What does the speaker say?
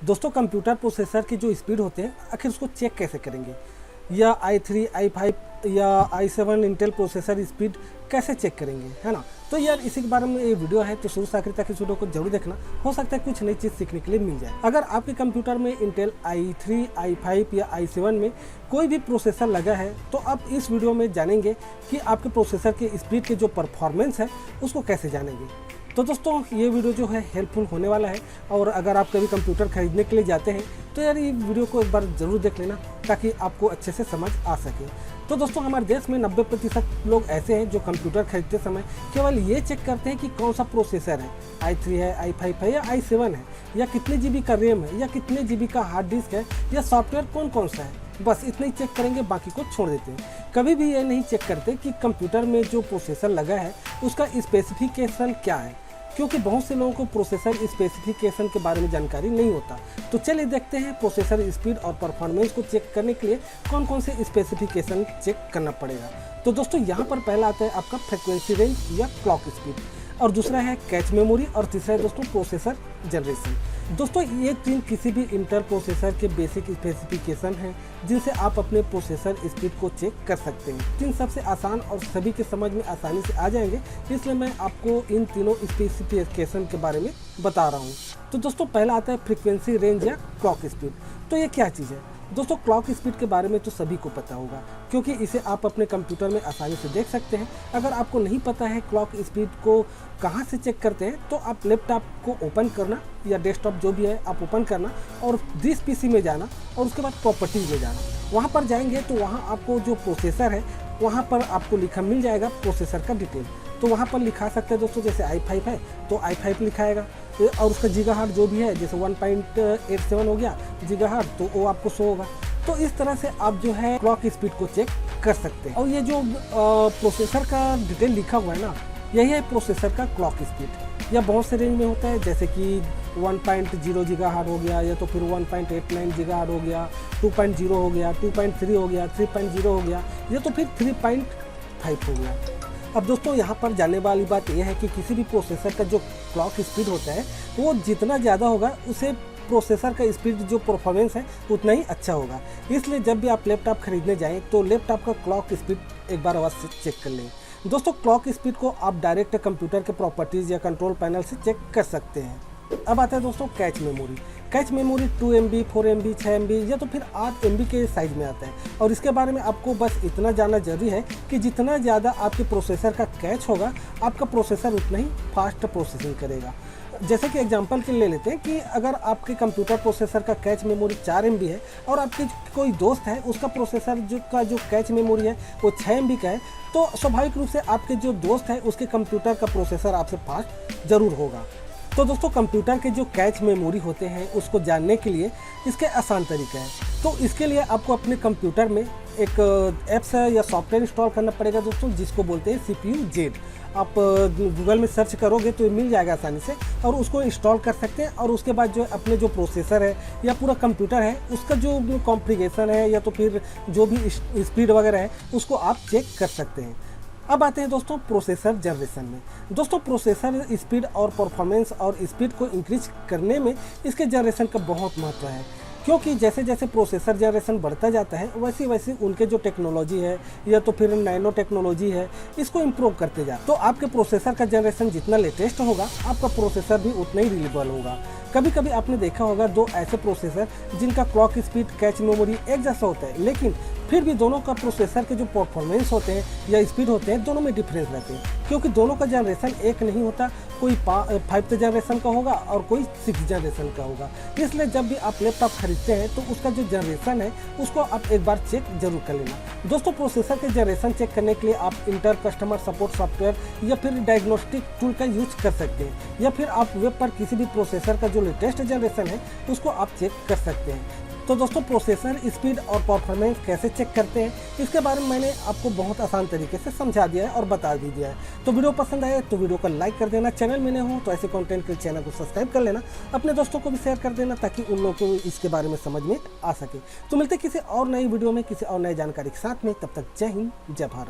दोस्तों computer processor की जो स्पीड होते हैं आखिर उसको चेक कैसे करेंगे, या i3, i5 या i7 इंटेल प्रोसेसर स्पीड कैसे चेक करेंगे, है ना। तो यार इसी के बारे में ये वीडियो है, तो शुरू से आखिर तक इस वीडियो को जरूर देखना। हो सकता है कुछ नई चीज़ सीखने के लिए मिल जाए। अगर आपके कंप्यूटर में इंटेल i3, i5 या i7 में कोई भी प्रोसेसर लगा है तो आप इस वीडियो में जानेंगे कि आपके प्रोसेसर के स्पीड के जो परफॉर्मेंस है उसको कैसे जानेंगे। तो दोस्तों ये वीडियो जो है हेल्पफुल होने वाला है, और अगर आप कभी कंप्यूटर खरीदने के लिए जाते हैं तो यार ये वीडियो को एक बार ज़रूर देख लेना ताकि आपको अच्छे से समझ आ सके। तो दोस्तों हमारे देश में 90% लोग ऐसे हैं जो कंप्यूटर खरीदते समय केवल ये चेक करते हैं कि कौन सा प्रोसेसर है, i3 है, i5 है या i7 है, या कितने GB का रैम है, या कितने GB का हार्ड डिस्क है, या सॉफ्टवेयर कौन कौन सा है। बस इतना ही चेक करेंगे, बाकी को छोड़ देते हैं। कभी भी ये नहीं चेक करते कि कंप्यूटर में जो प्रोसेसर लगा है उसका स्पेसिफिकेशन क्या है, क्योंकि बहुत से लोगों को प्रोसेसर स्पेसिफिकेशन के बारे में जानकारी नहीं होता। तो चलिए देखते हैं प्रोसेसर स्पीड और परफॉर्मेंस को चेक करने के लिए कौन कौन से स्पेसिफिकेशन चेक करना पड़ेगा। तो दोस्तों यहाँ पर पहला आता है आपका फ्रिक्वेंसी रेंज या क्लॉक स्पीड, और दूसरा है कैच मेमोरी, और तीसरा है दोस्तों प्रोसेसर जनरेशन। दोस्तों ये तीन किसी भी इंटेल प्रोसेसर के बेसिक स्पेसिफिकेशन हैं जिनसे आप अपने प्रोसेसर स्पीड को चेक कर सकते हैं। तीन सबसे आसान और सभी के समझ में आसानी से आ जाएंगे, इसलिए मैं आपको इन तीनों स्पेसिफिकेशन के बारे में बता रहा हूँ। तो दोस्तों पहला आता है फ्रीक्वेंसी रेंज या क्लॉक स्पीड। तो ये क्या चीज़ है दोस्तों? क्लॉक स्पीड के बारे में तो सभी को पता होगा, क्योंकि इसे आप अपने कंप्यूटर में आसानी से देख सकते हैं। अगर आपको नहीं पता है क्लॉक स्पीड को कहाँ से चेक करते हैं, तो आप लैपटॉप को ओपन करना या डेस्कटॉप जो भी है आप ओपन करना, और दिस पीसी में जाना, और उसके बाद प्रॉपर्टीज में जाना। वहाँ पर जाएंगे तो वहाँ आपको जो प्रोसेसर है वहाँ पर आपको लिखा मिल जाएगा प्रोसेसर का डिटेल। तो वहाँ पर लिखा सकते हैं दोस्तों, जैसे i5 है तो i5 लिखाएगा, और उसका गीगाहर्ट्ज़ जो भी है, जैसे 1.87 हो गया गीगाहर्ट्ज़, तो वो आपको शो होगा। तो इस तरह से आप जो है क्लॉक स्पीड को चेक कर सकते हैं। और ये जो प्रोसेसर का डिटेल लिखा हुआ है ना, यही है प्रोसेसर का क्लॉक स्पीड। यह बहुत से रेंज में होता है, जैसे कि 1.0 गीगाहर्ट्ज़ हो गया, या तो फिर 1.89 गीगाहर्ट्ज़ हो गया, 2.0 हो गया, 2.3 हो गया, 3.0 हो गया, या तो फिर 3.5 हो गया। अब दोस्तों यहाँ पर जानने वाली बात यह है कि किसी भी प्रोसेसर का जो क्लॉक स्पीड होता है वो जितना ज़्यादा होगा उसे प्रोसेसर का स्पीड जो परफॉर्मेंस है उतना ही अच्छा होगा। इसलिए जब भी आप लैपटॉप खरीदने जाएं तो लैपटॉप का क्लॉक स्पीड एक बार अवश्य चेक कर लें। दोस्तों क्लॉक स्पीड को आप डायरेक्ट कंप्यूटर के प्रॉपर्टीज़ या कंट्रोल पैनल से चेक कर सकते हैं। अब आता है दोस्तों cache memory. Cache memory 2 MB, 4 MB, 6 MB या तो फिर 8 MB के साइज़ में आता है, और इसके बारे में आपको बस इतना जानना जरूरी है कि जितना ज़्यादा आपके प्रोसेसर का कैच होगा आपका प्रोसेसर उतना ही फास्ट प्रोसेसिंग करेगा। जैसे कि एग्जांपल के लिए ले लेते हैं कि अगर आपके कंप्यूटर प्रोसेसर का कैच मेमोरी 4 MB है, और आपके कोई दोस्त है उसका प्रोसेसर जो कैच मेमोरी है वो 6 MB का है, तो स्वाभाविक रूप से आपके जो दोस्त है उसके कंप्यूटर का प्रोसेसर आपसे फास्ट ज़रूर होगा। तो दोस्तों कंप्यूटर के जो कैच मेमोरी होते हैं उसको जानने के लिए इसके आसान तरीका है। तो इसके लिए आपको अपने कंप्यूटर में एक ऐप्स या सॉफ्टवेयर इंस्टॉल करना पड़ेगा दोस्तों, जिसको बोलते हैं CPU-Z। आप गूगल में सर्च करोगे तो ये मिल जाएगा आसानी से, और उसको इंस्टॉल कर सकते हैं। और उसके बाद जो है अपने जो प्रोसेसर है या पूरा कंप्यूटर है उसका जो कॉन्फ़िगरेशन है या तो फिर जो भी स्पीड वगैरह है उसको आप चेक कर सकते हैं। अब आते हैं दोस्तों प्रोसेसर जनरेशन में। दोस्तों प्रोसेसर स्पीड और परफॉर्मेंस और स्पीड को इंक्रीज करने में इसके जनरेशन का बहुत महत्व है, क्योंकि जैसे जैसे प्रोसेसर जनरेशन बढ़ता जाता है वैसे वैसे उनके जो टेक्नोलॉजी है या तो फिर नैनो टेक्नोलॉजी है इसको इम्प्रूव करते जाते। तो आपके प्रोसेसर का जनरेशन जितना लेटेस्ट होगा आपका प्रोसेसर भी उतना ही रिलायबल होगा। कभी कभी आपने देखा होगा दो ऐसे प्रोसेसर जिनका क्लॉक स्पीड, कैच मेमोरी एक जैसा होता है, लेकिन फिर भी दोनों का प्रोसेसर के जो परफॉर्मेंस होते हैं या स्पीड होते हैं दोनों में डिफरेंस रहते हैं, क्योंकि दोनों का जनरेशन एक नहीं होता। कोई 5th जनरेशन का होगा और कोई 6th जनरेशन का होगा। इसलिए जब भी आप लैपटॉप खरीदते हैं तो उसका जो जनरेशन है उसको आप एक बार चेक जरूर कर लेना। दोस्तों प्रोसेसर के जनरेशन चेक करने के लिए आप इंटेल कस्टमर सपोर्ट सॉफ्टवेयर या फिर डायग्नोस्टिक टूल का यूज कर सकते हैं, या फिर आप वेब पर किसी भी प्रोसेसर का जो लेटेस्ट जनरेशन है उसको आप चेक कर सकते हैं। तो दोस्तों प्रोसेसर स्पीड और परफॉर्मेंस कैसे चेक करते हैं इसके बारे में मैंने आपको बहुत आसान तरीके से समझा दिया है और बता भी दिया है। तो वीडियो पसंद आए तो वीडियो को लाइक कर देना, चैनल में नए हो तो ऐसे कंटेंट के चैनल को सब्सक्राइब कर लेना, अपने दोस्तों को भी शेयर कर देना ताकि उन लोगों को इसके बारे में समझ में आ सके। तो मिलते किसी और नई वीडियो में किसी और नई जानकारी के साथ में, तब तक जय हिंद, जय भारत।